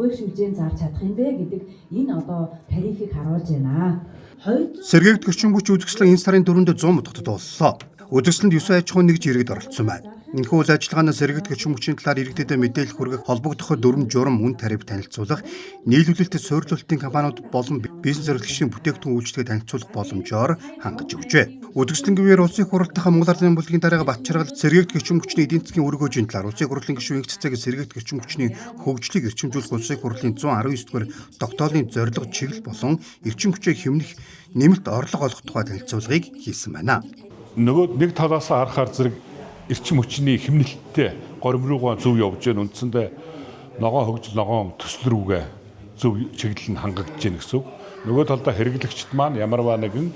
хувийн хэмжээнд зарж чадах юм бэ гэдэг энэ одоо тарифыг харуулж байна. Сэргээгдэх эрчим хүч үзэсгэлэн энэ сарын 4-нд 100 мутагт боллоо. Үзэсгэлэнд 9 аж ахуйн нэгж иргэд оролцсон байна. Энэхүү үйл ажиллагаанаас сэргээгдэх эрчим хүчийн талаар иргэдэд мэдээлэл хүргэх холбогдох дүрм журам үн тариф танилцуулах, нийлүүлэлтэд суурилуулалтын компаниуд болон бизнес эрхлэгчдийн бүтээгдэхүүн үйлчлэгээ танилцуулах боломжоор хангаж өгчээ. Үзэсгэлэнгээр улсын хурлынхаа Монгол Ардын бүлгийн дарга Батчаргал сэргээгдэх эрчим хүчний эдийн засгийн үр хөөжийн талаар улсын хурлын гишүүн инх цэцэг сэргээгдэх эрчим хүчний хөгжлийг эрчимжүүлэх улсын хурлын 119 дугаар тогтоолын зорилго чиглэл болон эрчим хүчээ хэмнэх нэмэлт орлого олох тухай танилцуулгыг хийсэн байна. Нөгөө нэг талаас харахаар зэрэг эрчим хүчний хэмнэлттэй горим руугаа зөв явж гэн үндсэндээ ногоон хөгжил ногоон төсөл рүүгээ зөв чиглэл нь хангагдж гэн гэсэн үг. Нөгөө талдаа хэрэглэгчд маань ямарваа нэгэн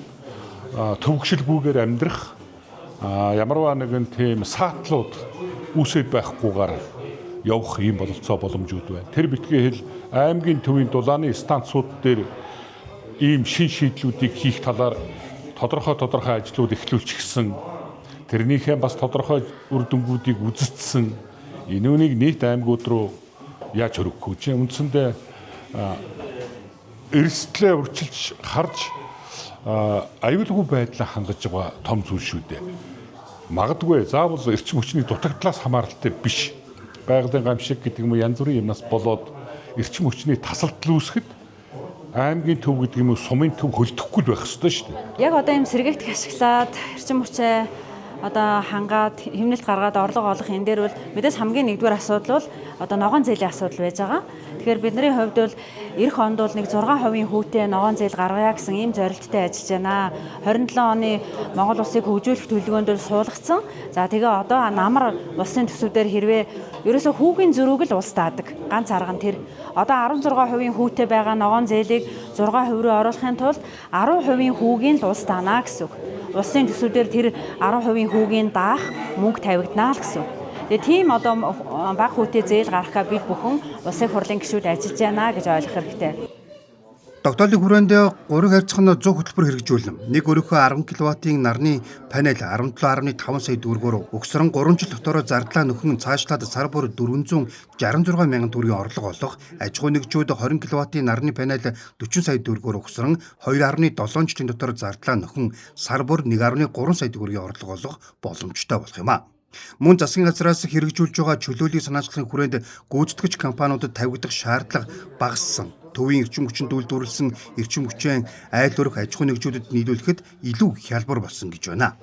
төвөгшөлгүйгээр амьдрах ямарваа нэгэн тийм саатлууд үүсэд байхгүйгээр явах ийм бололцоо боломжууд байна. Тэр битгий хэл аймгийн төвийн дулааны станцууд дээр ийм шин шийдлүүдийг хийх талаар тодорхой ажлууд эхлүүлчихсэн. Тэрнийхээ бас тодорхой үр дүнгуудыг үзэгдсэн. Энэ үнийг нийт аймагуд руу яаж хөрөх гэж үндсэндээ эрсдлээ урьдчилж харж аюулгүй байдлаа хангаж байгаа том зүйл шүү дээ. Магадгүй заавал эрчим хүчний дутагдлаас хамааралтай биш. Байгалийн гамшиг гэдэг юм уу янз бүрийн юмнаас болоод эрчим хүчний тасалдал үүсгэхэд аймгийн төв гэдэг юм уу сумын төв хөлдөхгүй л байх ёстой шүү дээ. Яг одоо ийм сэргээгт ашиглаад эрчим хүчээ одоо хангаад хэмнэлт гаргаад орлого олох энэ дээр бол мэдээж хамгийн нэгдүгээр асуудал бол одоо ногоон зээлийн асуудал байж байгаа. Тэгэхээр бидний хувьд бол эх онд бол нэг 6% хүүтэй ногоон зээл гаргая гэсэн ийм зорилттой ажиллаж байна. 27 оны Монгол улсыг хөгжүүлэх төлөвлөгөөнд бол суулгацсан. За тэгээ одоо намар улсын төсвүүдээр хэрвээ ерөөсөө хүүгийн зөрүүг л улс даадаг. Ганц арга нь тэр. Одоо 16% хүүтэй байгаа ногоон зээлийг 6% рүү оруулахын тулд 10% хүүгийн л улс даана гэсэн үг. Улсын төсвүүдээр тэр 10% хүүгийн даах мөнгө тавигдана л гэсэн. Тэгээ тийм одоо бага хүүтэй зээл гаргахаа бид бүхэн улсын хурлын гишүүд ажиллаж байна гэж ойлгох хэрэгтэй. Тогтоолын хүрээнд 3 харьцах нь 100 хөтөлбөр хэрэгжүүлнэ. Нэг өрөөхөө 10 кВт-ийн нарны панел 17.5 сая төгрөгөөр өгсрөн 3 жил дотороо зардлаа нөхөн цаашлаад сар бүр 466 мянган төгрөгийн орлого олох, аж ахуй нэгжүүд 20 кВт-ийн нарны панел 40 сая төгрөгөөр өгсрөн 2.7 жилийн дотор зардлаа нөхөн сар бүр 1.3 сая төгрөгийн орлого олох боломжтой болох юм а. Мөн засгийн газраас хэрэгжүүлж байгаа чөлөөллийн санаачлалын хүрээнд гүйцэтгэгч компаниудад тавигдах шаардлага багассан. Төвийн эрчим хүчинд үйлдвэрлэсэн эрчим хүчээ айл өрх аж ахуй нэгжүүдэд нийлүүлэхэд илүү хялбар болсон гэж байна.